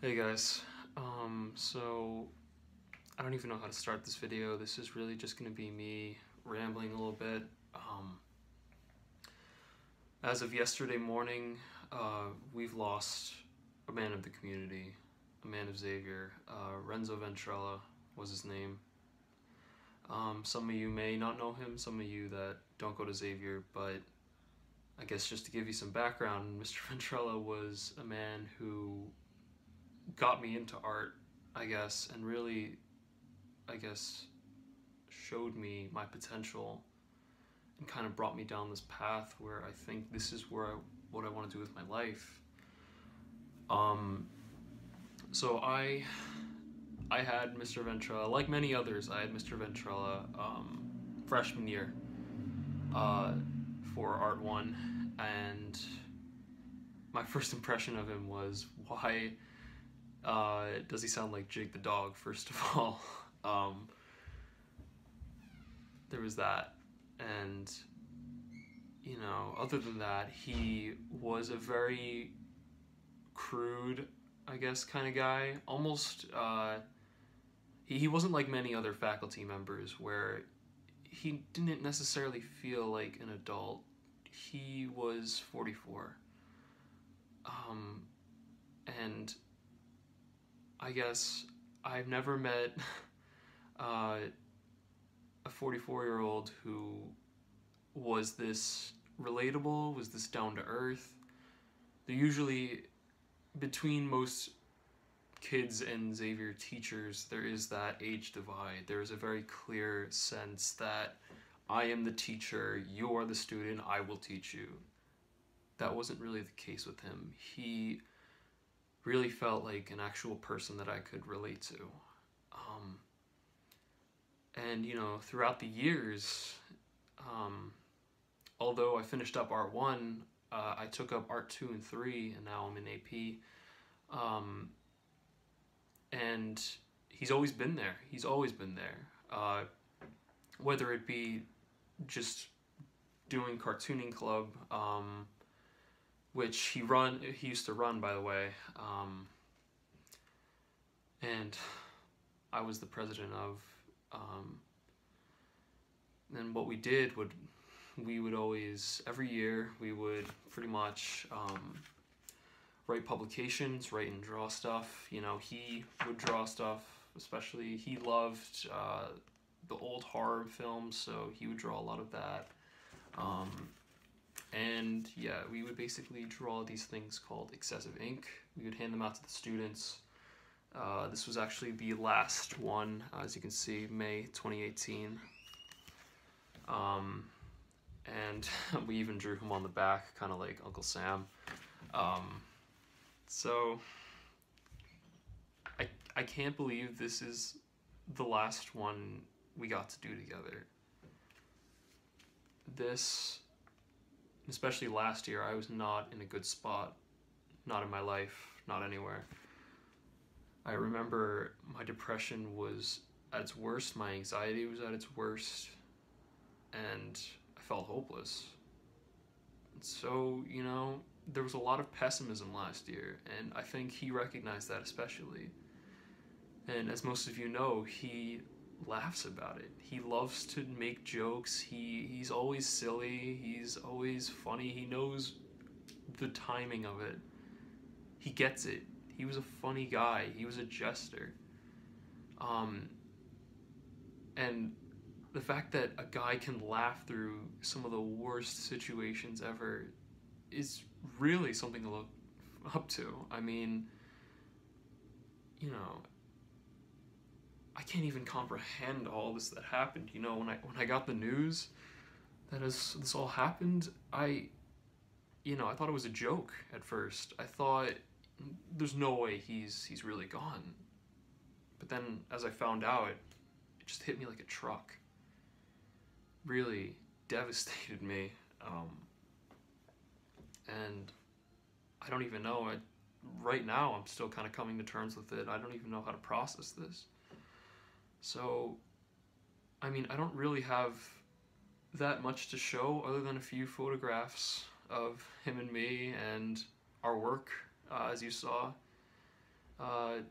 Hey guys, so I don't even know how to start this video. This is really just going to be me rambling a little bit. As of yesterday morning, we've lost a man of the community, a man of Xavier. Renzo Ventrella was his name. Some of you may not know him, some of you that don't go to Xavier, but I guess just to give you some background, Mr. Ventrella was a man who got me into art, I guess, and really, I guess, showed me my potential and kind of brought me down this path where I think this is what I want to do with my life. So I had Mr. Ventrella, like many others, I had Mr. Ventrella freshman year for Art 1, and my first impression of him was, why does he sound like Jake the dog, first of all? There was that, and you know, other than that, he was a very crude, I guess, kind of guy. Almost, he wasn't like many other faculty members where he didn't necessarily feel like an adult. He was 44. And I guess I've never met a 44-year-old who was this relatable, was this down to earth. They're usually, between most kids and Xavier teachers, there is that age divide. There is a very clear sense that I am the teacher, you are the student, I will teach you. That wasn't really the case with him. He really felt like an actual person that I could relate to. And you know, throughout the years, although I finished up Art 1, I took up Art 2 and 3, and now I'm in AP. And he's always been there. He's always been there. Whether it be just doing cartooning club, which he used to run, by the way, and I was the president of. And what we did we would always, every year, we would pretty much write publications, write and draw stuff. You know, he would draw stuff, especially he loved the old horror films, so he would draw a lot of that. And yeah, we would basically draw these things called excessive ink. We would hand them out to the students. This was actually the last one, as you can see, May 2018. And we even drew him on the back, kind of like Uncle Sam. So I can't believe this is the last one we got to do together. This, especially last year, I was not in a good spot, not in my life, not anywhere. I remember my depression was at its worst, my anxiety was at its worst, and I felt hopeless. So, you know, there was a lot of pessimism last year, and I think he recognized that especially. And as most of you know, he laughs about it. He loves to make jokes. He's always silly. He's always funny. He knows the timing of it. He gets it. He was a funny guy. He was a jester. And the fact that a guy can laugh through some of the worst situations ever is really something to look up to. I mean, you know, I can't even comprehend all this that happened. You know, when I got the news that this all happened, I thought it was a joke at first. I thought, there's no way he's really gone. But then, as I found out, it just hit me like a truck. Really devastated me. And I don't even know. Right now, I'm still kind of coming to terms with it. I don't even know how to process this. So, I mean, I don't really have that much to show other than a few photographs of him and me and our work, as you saw. But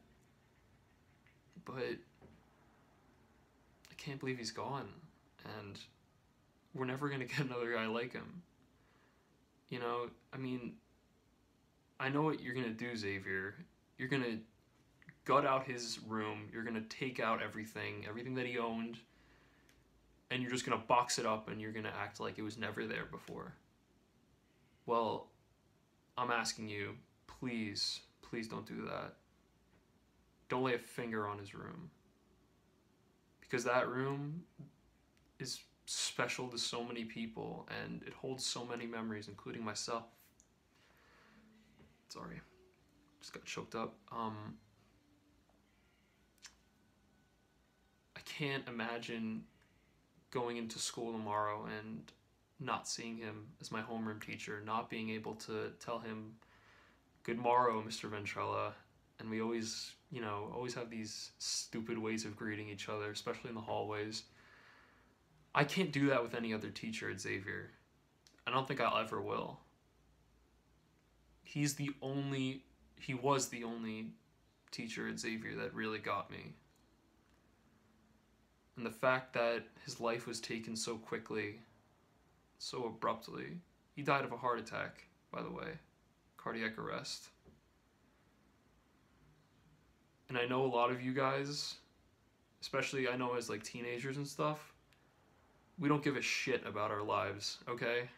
I can't believe he's gone, and we're never gonna get another guy like him. You know, I mean, I know what you're gonna do, Xavier. You're gonna gut out his room. You're gonna take out everything that he owned, and you're just gonna box it up, and you're gonna act like it was never there before. Well, I'm asking you, please, please don't do that. Don't lay a finger on his room. Because that room is special to so many people, and it holds so many memories, including myself. Sorry, just got choked up. I can't imagine going into school tomorrow and not seeing him as my homeroom teacher, not being able to tell him, "Good morrow, Mr. Ventrella." And we always, always have these stupid ways of greeting each other, especially in the hallways. I can't do that with any other teacher at Xavier. I don't think I'll ever will. He was the only teacher at Xavier that really got me. And the fact that his life was taken so quickly, so abruptly. He died of a heart attack, by the way. Cardiac arrest. And I know a lot of you guys, especially I know as like teenagers and stuff, we don't give a shit about our lives, okay?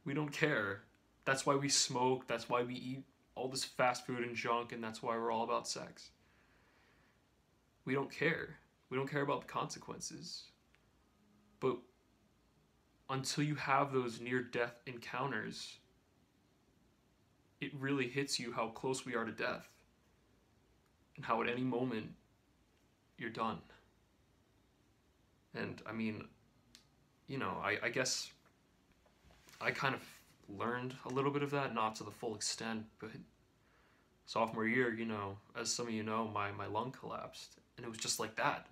We don't care. That's why we smoke, that's why we eat all this fast food and junk, and that's why we're all about sex. We don't care. We don't care about the consequences. But until you have those near-death encounters, it really hits you how close we are to death. And how at any moment, you're done. And I mean, I guess I kind of learned a little bit of that, not to the full extent, but sophomore year, as some of you know, my lung collapsed. And it was just like that.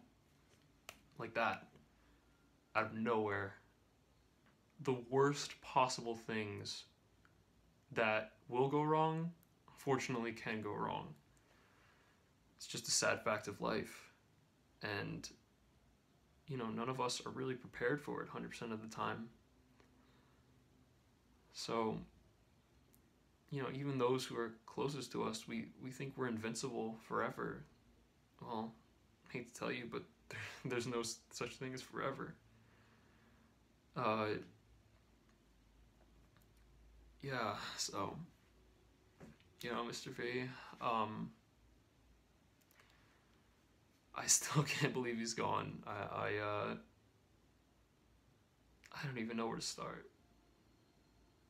Like that. Out of nowhere. The worst possible things that will go wrong, unfortunately can go wrong. It's just a sad fact of life. And, none of us are really prepared for it 100% of the time. So, even those who are closest to us, we think we're invincible forever. Well, I hate to tell you, but there's no such thing as forever. Yeah, so, Mr. V, I still can't believe he's gone. I don't even know where to start.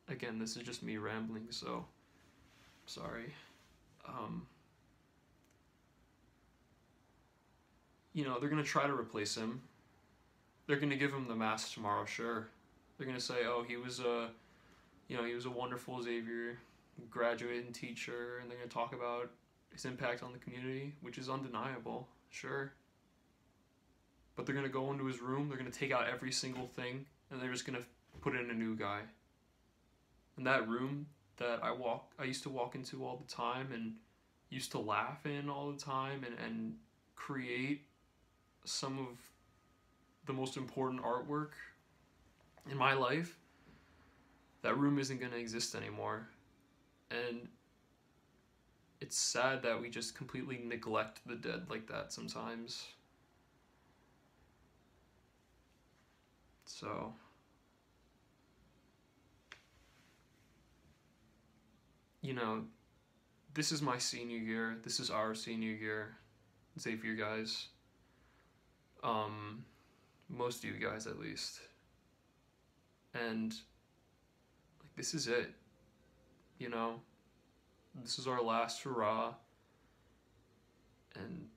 Again, this is just me rambling, so sorry. They're gonna try to replace him. They're gonna give him the mask tomorrow, sure. They're gonna say, oh, he was a wonderful Xavier graduate and teacher, and they're gonna talk about his impact on the community, which is undeniable, sure. But they're gonna go into his room, they're gonna take out every single thing, and they're just gonna put in a new guy. And that room that I used to walk into all the time and used to laugh in all the time and create some of the most important artwork in my life, that room isn't going to exist anymore. And it's sad that we just completely neglect the dead like that sometimes. So, this is my senior year. This is our senior year, Xavier guys. Most of you guys at least. And this is it. This is our last hurrah. And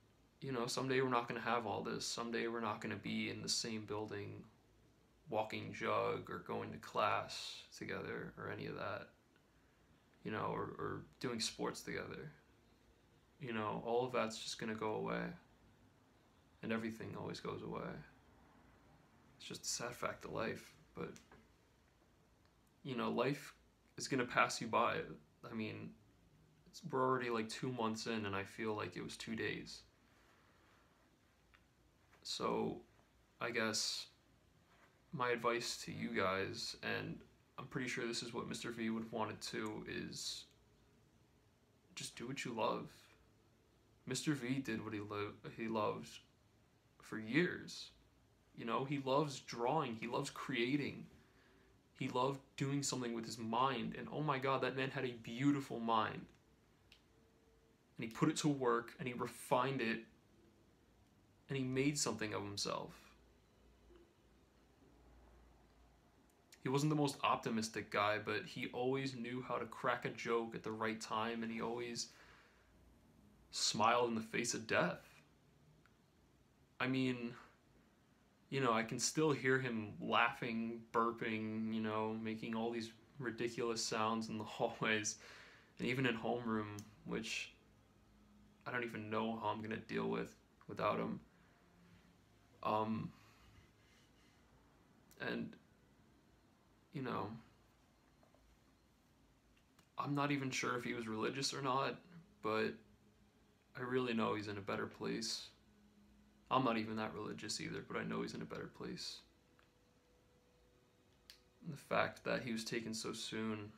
someday we're not going to have all this. Someday we're not going to be in the same building walking jug or going to class together or any of that. Or doing sports together. All of that's just going to go away. And everything always goes away. It's just a sad fact of life. But, life is going to pass you by. I mean, we're already like 2 months in, and I feel like it was 2 days. So I guess my advice to you guys, and I'm pretty sure this is what Mr. V would have wanted to, is just do what you love. Mr. V did what he loved for years. You know, he loves drawing, he loves creating, he loved doing something with his mind, and oh my god, that man had a beautiful mind. And he put it to work, and he refined it, and he made something of himself. He wasn't the most optimistic guy, but he always knew how to crack a joke at the right time, and he always smiled in the face of death. I mean, you know, I can still hear him laughing, burping, you know, making all these ridiculous sounds in the hallways, and even in homeroom, which I don't even know how I'm going to deal with without him. And, you know, I'm not even sure if he was religious or not, but I really know he's in a better place. I'm not even that religious either, but I know he's in a better place. And the fact that he was taken so soon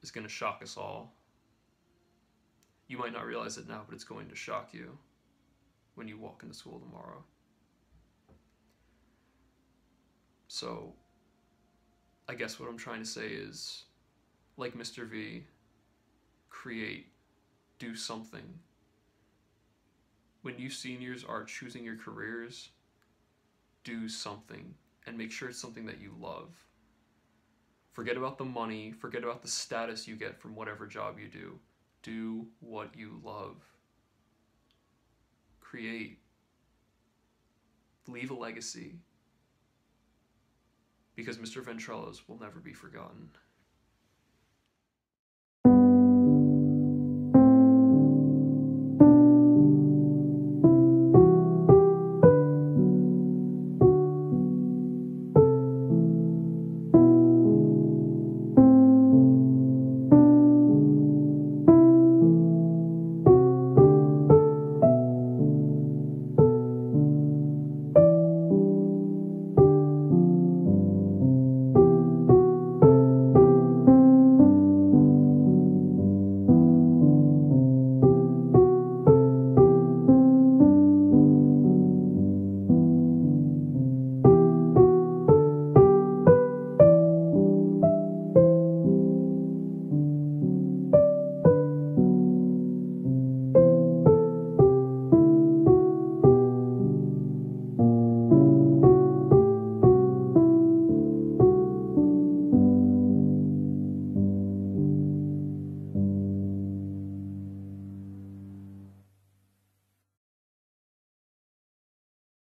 is going to shock us all. You might not realize it now, but it's going to shock you when you walk into school tomorrow. So, I guess what I'm trying to say is, like Mr. V, create, do something. When you seniors are choosing your careers, do something, and make sure it's something that you love. Forget about the money, forget about the status you get from whatever job you do. Do what you love. Create. Leave a legacy. Because Mr. Ventrella's will never be forgotten.